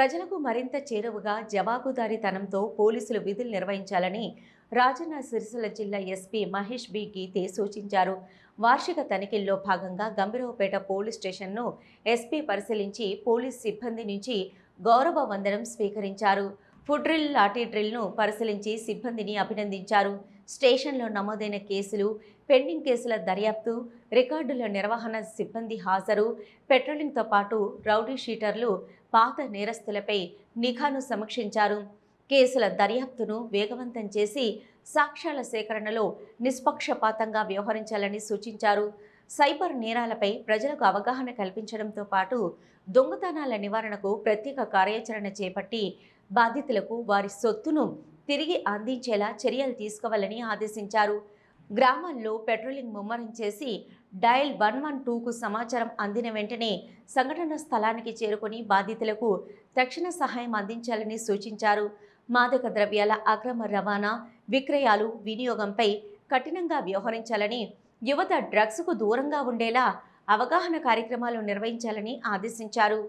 ప్రజలకు మరింత చేరువగా జవాబుదారీతనంతో పోలీసులు విధులు నిర్వహించాలని రాజన్న సిరిసిల్ల జిల్లా ఎస్పీ మహేష్ బి గీతే సూచించారు. వార్షిక తనిఖీల్లో భాగంగా గంభీరావుపేట పోలీస్ స్టేషన్ను ఎస్పీ పరిశీలించి పోలీస్ సిబ్బంది నుంచి గౌరవ వందనం స్వీకరించారు. ఫుడ్ డ్రిల్, లాఠీ డ్రిల్ను పరిశీలించి సిబ్బందిని అభినందించారు. స్టేషన్లో నమోదైన కేసులు, పెండింగ్ కేసుల దర్యాప్తు, రికార్డుల నిర్వహణ, సిబ్బంది హాజరు, పెట్రోలింగ్తో పాటు రౌడీ షీటర్లు, పాత నేరస్తులపై నిఘాను సమీక్షించారు. కేసుల దర్యాప్తును వేగవంతం చేసి సాక్ష్యాల సేకరణలో నిష్పక్షపాతంగా వ్యవహరించాలని సూచించారు. సైబర్ నేరాలపై ప్రజలకు అవగాహన కల్పించడంతో పాటు దొంగతనాల నివారణకు ప్రత్యేక కార్యాచరణ చేపట్టి బాధితులకు వారి సొత్తును తిరిగి అందించేలా చర్యలు తీసుకోవాలని ఆదేశించారు. గ్రామాల్లో పెట్రోలింగ్ ముమ్మరం చేసి డయల్ 112కు సమాచారం అందిన వెంటనే సంఘటన స్థలానికి చేరుకొని బాధితులకు తక్షణ సహాయం అందించాలని సూచించారు. మాదక ద్రవ్యాల అక్రమ రవాణా, విక్రయాలు, వినియోగంపై కఠినంగా వ్యవహరించాలని, యువత డ్రగ్స్కు దూరంగా ఉండేలా అవగాహన కార్యక్రమాలు నిర్వహించాలని ఆదేశించారు.